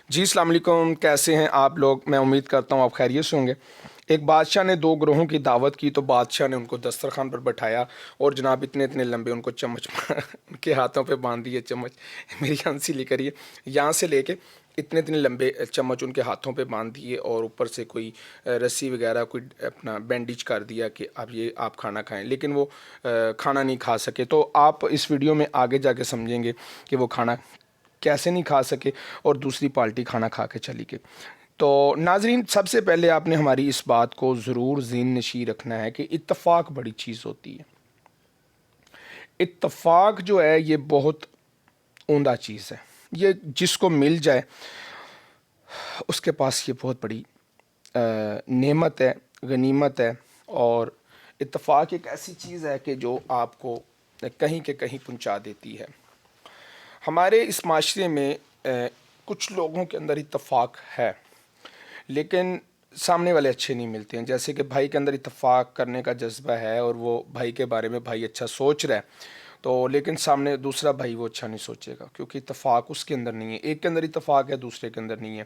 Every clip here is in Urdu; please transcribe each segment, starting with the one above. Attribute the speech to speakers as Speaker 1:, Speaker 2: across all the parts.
Speaker 1: جی السلام علیکم، کیسے ہیں آپ لوگ؟ میں امید کرتا ہوں آپ خیریت سے ہوں گے۔ ایک بادشاہ نے دو گروہوں کی دعوت کی تو بادشاہ نے ان کو دسترخوان پر بٹھایا اور جناب اتنے لمبے ان کو چمچ ان کے ہاتھوں پہ باندھ دیے چمچ میری ہنسی لے کریے یہاں سے لے کے اتنے لمبے چمچ ان کے ہاتھوں پہ باندھ دیے اور اوپر سے کوئی رسی وغیرہ کوئی اپنا بینڈیج کر دیا کہ اب یہ آپ کھانا کھائیں، لیکن وہ کھانا نہیں کھا سکے۔ تو آپ اس ویڈیو میں آگے جا کے سمجھیں گے کہ وہ کھانا کیسے نہیں کھا سکے اور دوسری پارٹی کھانا کھا کے چلی گئی۔ تو ناظرین، سب سے پہلے آپ نے ہماری اس بات کو ضرور ذہن نشین رکھنا ہے کہ اتفاق بڑی چیز ہوتی ہے۔ اتفاق جو ہے یہ بہت عمدہ چیز ہے، یہ جس کو مل جائے اس کے پاس یہ بہت بڑی نعمت ہے، غنیمت ہے۔ اور اتفاق ایک ایسی چیز ہے کہ جو آپ کو کہیں کے کہیں پہنچا دیتی ہے۔ ہمارے اس معاشرے میں کچھ لوگوں کے اندر اتفاق ہے لیکن سامنے والے اچھے نہیں ملتے ہیں، جیسے کہ بھائی کے اندر اتفاق کرنے کا جذبہ ہے اور وہ بھائی کے بارے میں بھائی اچھا سوچ رہا ہے، تو لیکن سامنے دوسرا بھائی وہ اچھا نہیں سوچے گا کیونکہ اتفاق اس کے اندر نہیں ہے۔ ایک کے اندر اتفاق ہے، دوسرے کے اندر نہیں ہے۔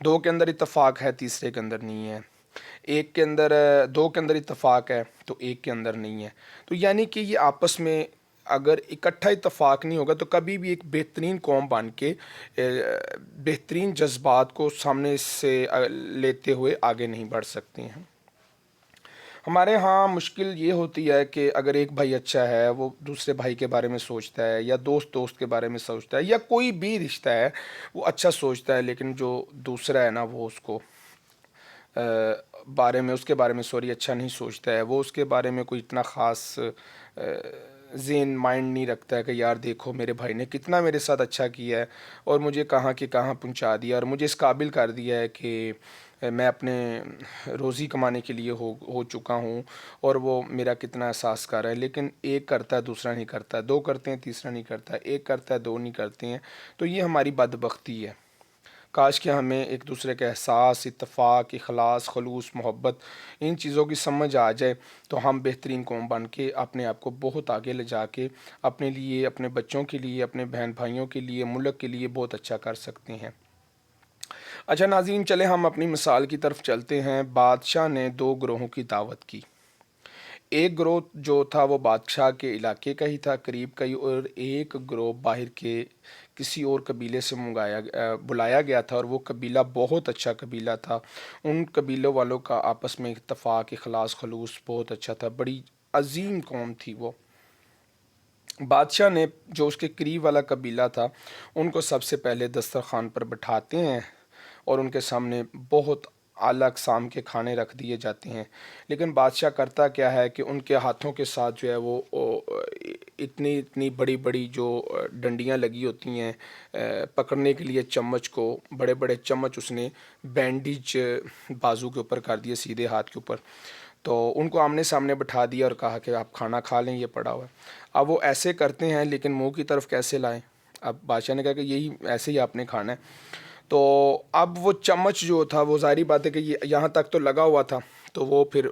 Speaker 1: دو کے اندر اتفاق ہے، تیسرے کے اندر نہیں ہے۔ ایک کے اندر دو کے اندر اتفاق ہے تو ایک کے اندر نہیں ہے۔ تو یعنی کہ یہ آپس میں اگر اکٹھا اتفاق نہیں ہوگا تو کبھی بھی ایک بہترین قوم بن کے بہترین جذبات کو سامنے سے لیتے ہوئے آگے نہیں بڑھ سکتے ہیں۔ ہمارے ہاں مشکل یہ ہوتی ہے کہ اگر ایک بھائی اچھا ہے، وہ دوسرے بھائی کے بارے میں سوچتا ہے، یا دوست کے بارے میں سوچتا ہے، یا کوئی بھی رشتہ ہے وہ اچھا سوچتا ہے، لیکن جو دوسرا ہے نا وہ اس کو اس کے بارے میں اچھا نہیں سوچتا ہے، وہ اس کے بارے میں کوئی اتنا خاص ذہن مائنڈ نہیں رکھتا ہے کہ یار دیکھو میرے بھائی نے کتنا میرے ساتھ اچھا کیا ہے اور مجھے کہاں کے کہاں پہنچا دیا اور مجھے اس قابل کر دیا ہے کہ میں اپنے روزی کمانے کے لیے ہو چکا ہوں، اور وہ میرا کتنا احساس کر رہا ہے۔ لیکن ایک کرتا ہے دوسرا نہیں کرتا، دو کرتے ہیں تیسرا نہیں کرتا، ایک کرتا ہے دو نہیں کرتے ہیں۔ تو یہ ہماری بدبختی ہے۔ کاش کہ ہمیں ایک دوسرے کے احساس، اتفاق، اخلاص، خلوص، محبت، ان چیزوں کی سمجھ آ جائے تو ہم بہترین قوم بن کے اپنے آپ کو بہت آگے لے جا کے اپنے لیے، اپنے بچوں کے لیے، اپنے بہن بھائیوں کے لیے، ملک کے لیے بہت اچھا کر سکتے ہیں۔ اچھا ناظرین، چلے ہم اپنی مثال کی طرف چلتے ہیں۔ بادشاہ نے دو گروہوں کی دعوت کی۔ ایک گروہ جو تھا وہ بادشاہ کے علاقے کا ہی تھا، قریب کا ہی، اور ایک گروہ باہر کے کسی اور قبیلے سے بلایا گیا تھا، اور وہ قبیلہ بہت اچھا قبیلہ تھا۔ ان قبیلوں والوں کا آپس میں اتفاق، اخلاص، خلوص بہت اچھا تھا، بڑی عظیم قوم تھی وہ۔ بادشاہ نے جو اس کے قریب والا قبیلہ تھا ان کو سب سے پہلے دسترخوان پر بٹھاتے ہیں اور ان کے سامنے بہت اعلیٰ اقسام کے کھانے رکھ دیے جاتے ہیں، لیکن بادشاہ کرتا کیا ہے کہ ان کے ہاتھوں کے ساتھ جو ہے وہ اتنی بڑی بڑی جو ڈنڈیاں لگی ہوتی ہیں پکڑنے کے لیے چمچ کو، بڑے بڑے چمچ اس نے بینڈیج بازو کے اوپر کر دیے، سیدھے ہاتھ کے اوپر۔ تو ان کو آمنے سامنے بٹھا دیا اور کہا کہ آپ کھانا کھا لیں، یہ پڑا ہوا ہے۔ اب وہ ایسے کرتے ہیں لیکن منہ کی طرف کیسے لائیں؟ اب بادشاہ نے کہا کہ یہی ایسے ہی آپ نے کھانا ہے۔ تو اب وہ چمچ جو تھا وہ ظاہری بات ہے کہ یہ یہاں تک تو لگا ہوا تھا، تو وہ پھر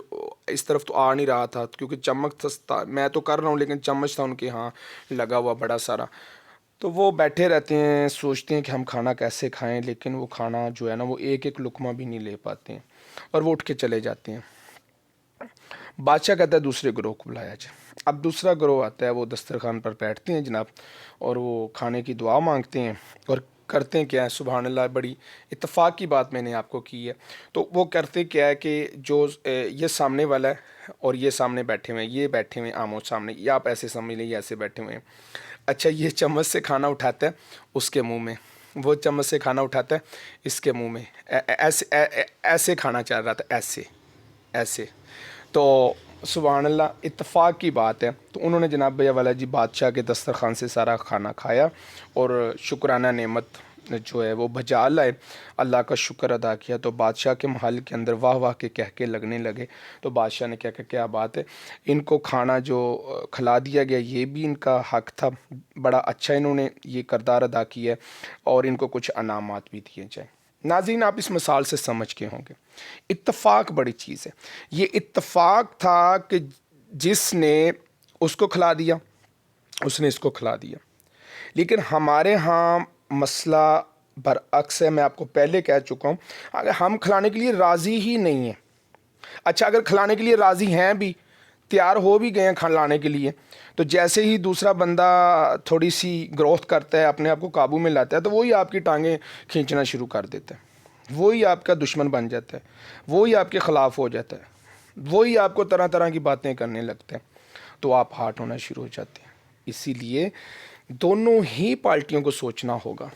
Speaker 1: اس طرف تو آ نہیں رہا تھا کیونکہ چمچ تھا، میں تو کر رہا ہوں لیکن چمچ تھا ان کے ہاں لگا ہوا بڑا سارا۔ تو وہ بیٹھے رہتے ہیں، سوچتے ہیں کہ ہم کھانا کیسے کھائیں، لیکن وہ کھانا جو ہے نا وہ ایک لقمہ بھی نہیں لے پاتے ہیں اور وہ اٹھ کے چلے جاتے ہیں۔ بادشاہ کہتا ہے دوسرے گروہ کو بلایا جائے۔ اب دوسرا گروہ آتا ہے، وہ دسترخوان پر بیٹھتے ہیں جناب، اور وہ کھانے کی دعا مانگتے ہیں اور کرتے ہیں کیا ہے، سبحان اللہ، بڑی اتفاق کی بات میں نے آپ کو کی ہے۔ تو وہ کرتے کیا ہے کہ جو یہ سامنے والا ہے اور یہ سامنے بیٹھے ہوئے ہیں، یہ بیٹھے ہوئے ہیں آمو سامنے، یا آپ ایسے سمجھ لیں یہ ایسے بیٹھے ہوئے ہیں۔ اچھا، یہ چمچ سے کھانا اٹھاتا ہے اس کے منہ میں، وہ چمچ سے کھانا اٹھاتا ہے اس کے منہ میں، ایسے کھانا چاہ رہا تھا، ایسے۔ تو سبحان اللہ، اتفاق کی بات ہے۔ تو انہوں نے جناب بھیا والا جی بادشاہ کے دسترخوان سے سارا کھانا کھایا اور شکرانہ نعمت جو ہے وہ بجا لائے، اللہ کا شکر ادا کیا۔ تو بادشاہ کے محل کے اندر واہ واہ کے کہہ کے لگنے لگے۔ تو بادشاہ نے کہا کہ کیا بات ہے، ان کو کھانا جو کھلا دیا گیا یہ بھی ان کا حق تھا، بڑا اچھا انہوں نے یہ کردار ادا کیا ہے، اور ان کو کچھ انعامات بھی دیے جائیں۔ ناظرین، آپ اس مثال سے سمجھ کے ہوں گے اتفاق بڑی چیز ہے۔ یہ اتفاق تھا کہ جس نے اس کو کھلا دیا اس نے اس کو کھلا دیا، لیکن ہمارے ہاں مسئلہ برعکس ہے، میں آپ کو پہلے کہہ چکا ہوں، اگر ہم کھلانے کے لیے راضی ہی نہیں ہیں، اچھا اگر کھلانے کے لیے راضی ہیں بھی، تیار ہو بھی گئے ہیں کھلانے کے لیے، تو جیسے ہی دوسرا بندہ تھوڑی سی گروتھ کرتا ہے، اپنے آپ کو قابو میں لاتا ہے، تو وہی آپ کی ٹانگیں کھینچنا شروع کر دیتا ہے، وہی آپ کا دشمن بن جاتا ہے، وہی آپ کے خلاف ہو جاتا ہے، وہی آپ کو طرح طرح کی باتیں کرنے لگتے ہیں، تو آپ ہارٹ ہونا شروع ہو جاتے ہیں۔ اسی لیے دونوں ہی پارٹیوں کو سوچنا ہوگا